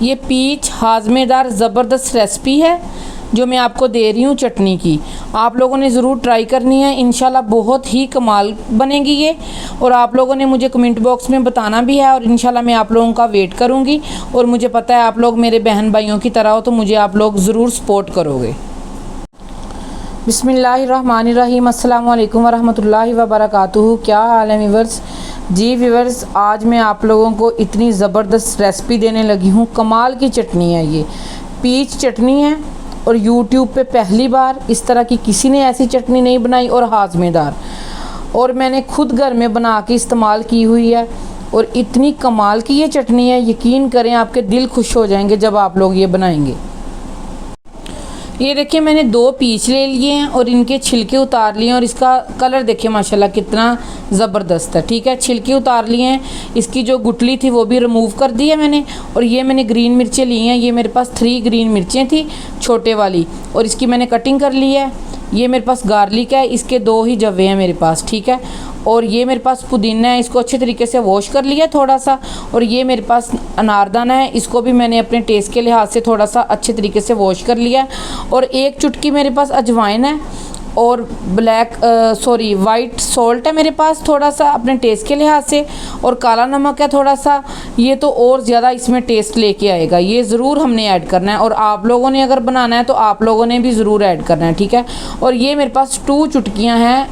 ये पीच हाजमेदार ज़बरदस्त रेसिपी है जो मैं आपको दे रही हूँ चटनी की। आप लोगों ने ज़रूर ट्राई करनी है, इंशाल्लाह बहुत ही कमाल बनेगी ये। और आप लोगों ने मुझे कमेंट बॉक्स में बताना भी है और इंशाल्लाह मैं आप लोगों का वेट करूँगी। और मुझे पता है आप लोग मेरे बहन भाइयों की तरह हो, तो मुझे आप लोग ज़रूर सपोर्ट करोगे। बिस्मिल्लाहिर्रहमानिर्रहीम, अस्सलाम वालेकुम वरहमतुल्लाहि वबरकातुहू। क्या हाल है व्यूअर्स? जी व्यूअर्स, आज मैं आप लोगों को इतनी ज़बरदस्त रेसिपी देने लगी हूँ। कमाल की चटनी है ये, पीच चटनी है और यूट्यूब पे पहली बार इस तरह की किसी ने ऐसी चटनी नहीं बनाई और हाजमेदार, और मैंने खुद घर में बना के इस्तेमाल की हुई है। और इतनी कमाल की ये चटनी है, यकीन करें आपके दिल खुश हो जाएंगे जब आप लोग ये बनाएंगे। ये देखिए, मैंने 2 पीच ले लिए हैं और इनके छिलके उतार लिए हैं। और इसका कलर देखिए माशाल्लाह कितना ज़बरदस्त है। ठीक है, छिलके उतार लिए हैं, इसकी जो गुठली थी वो भी रिमूव कर दी है मैंने। और ये मैंने ग्रीन मिर्चें ली हैं, ये मेरे पास 3 ग्रीन मिर्चें थी छोटे वाली, और इसकी मैंने कटिंग कर ली है। ये मेरे पास गार्लिक है, इसके 2 ही जवे हैं मेरे पास। ठीक है, और ये मेरे पास पुदीना है, इसको अच्छे तरीके से वॉश कर लिया थोड़ा सा। और ये मेरे पास अनारदाना है, इसको भी मैंने अपने टेस्ट के लिहाज से थोड़ा सा अच्छे तरीके से वॉश कर लिया। और 1 चुटकी मेरे पास अजवाइन है, और वाइट सॉल्ट है मेरे पास थोड़ा सा अपने टेस्ट के लिहाज से, और काला नमक है थोड़ा सा। ये तो और ज़्यादा इसमें टेस्ट लेके आएगा, ये ज़रूर हमने ऐड करना है। और आप लोगों ने अगर बनाना है तो आप लोगों ने भी ज़रूर ऐड करना है। ठीक है, और ये मेरे पास 2 चुटकियाँ हैं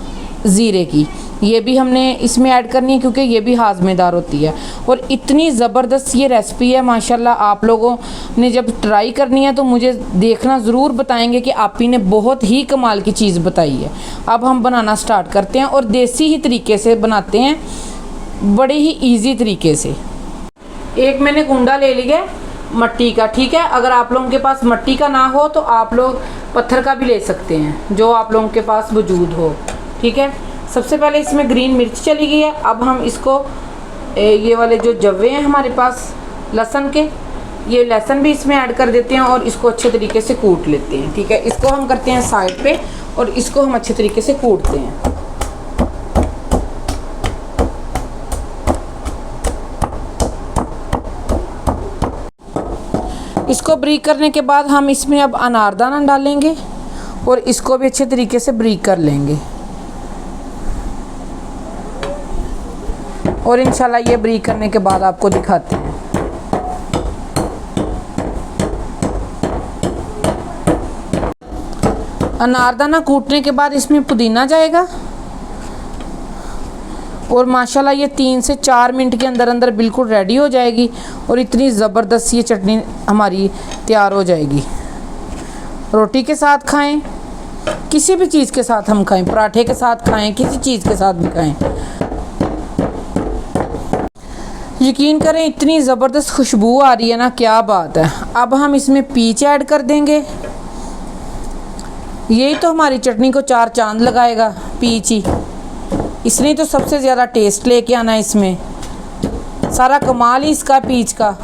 ज़ीरे की, ये भी हमने इसमें ऐड करनी है क्योंकि ये भी हाजमेदार होती है। और इतनी ज़बरदस्त ये रेसिपी है माशाल्लाह, आप लोगों ने जब ट्राई करनी है तो मुझे देखना ज़रूर बताएंगे कि आप ही ने बहुत ही कमाल की चीज़ बताई है। अब हम बनाना स्टार्ट करते हैं और देसी ही तरीके से बनाते हैं, बड़े ही ईजी तरीके से। एक मैंने कुंडा ले लिया मट्टी का। ठीक है, अगर आप लोगों के पास मट्टी का ना हो तो आप लोग पत्थर का भी ले सकते हैं, जो आप लोगों के पास वजूद हो। ठीक है, सबसे पहले इसमें ग्रीन मिर्च चली गई है। अब हम इसको ये वाले जो जवे हैं हमारे पास लहसुन के, ये लहसुन भी इसमें ऐड कर देते हैं और इसको अच्छे तरीके से कूट लेते हैं। ठीक है, इसको हम करते हैं साइड पे और इसको हम अच्छे तरीके से कूटते हैं। इसको ब्रीक करने के बाद हम इसमें अब अनारदाना डालेंगे और इसको भी अच्छे तरीके से ब्रीक कर लेंगे। और इंशाल्लाह ये ब्रीक करने के बाद आपको दिखाते हैं। अनारदाना कूटने के बाद इसमें पुदीना जाएगा और माशाल्लाह ये 3 से 4 मिनट के अंदर अंदर बिल्कुल रेडी हो जाएगी। और इतनी ज़बरदस्त ये चटनी हमारी तैयार हो जाएगी। रोटी के साथ खाएं, किसी भी चीज़ के साथ हम खाएं, पराठे के साथ खाएं, किसी चीज़ के साथ भी खाएं। यकीन करें इतनी ज़बरदस्त खुशबू आ रही है ना, क्या बात है। अब हम इसमें पीच ऐड कर देंगे, यही तो हमारी चटनी को 4 चांद लगाएगा, पीच ही। इसने तो सबसे ज़्यादा टेस्ट लेके आना है, इसमें सारा कमाल ही इसका पीच का।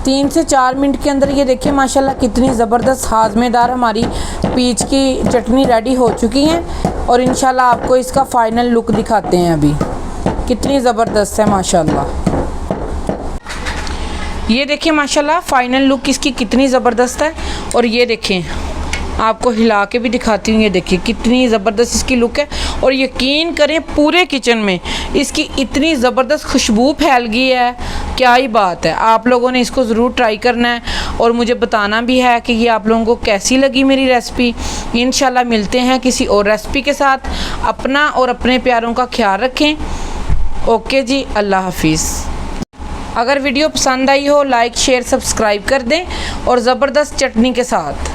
तीन से 4 मिनट के अंदर ये देखिए माशाल्लाह कितनी ज़बरदस्त हाजमेदार हमारी पीच की चटनी रेडी हो चुकी है। और इंशाल्लाह आपको इसका फ़ाइनल लुक दिखाते हैं अभी, कितनी ज़बरदस्त है माशाल्लाह। ये देखिए माशाल्लाह फ़ाइनल लुक इसकी कितनी ज़बरदस्त है। और ये देखें, आपको हिला के भी दिखाती हूँ, ये देखिए कितनी ज़बरदस्त इसकी लुक है। और यकीन करें पूरे किचन में इसकी इतनी ज़बरदस्त खुशबू फैल गई है, क्या ही बात है। आप लोगों ने इसको ज़रूर ट्राई करना है और मुझे बताना भी है कि ये आप लोगों को कैसी लगी मेरी रेसिपी। इंशाल्लाह मिलते हैं किसी और रेसिपी के साथ। अपना और अपने प्यारों का ख्याल रखें। ओके जी, अल्लाह हाफिज़। अगर वीडियो पसंद आई हो लाइक शेयर सब्सक्राइब कर दें और ज़बरदस्त चटनी के साथ।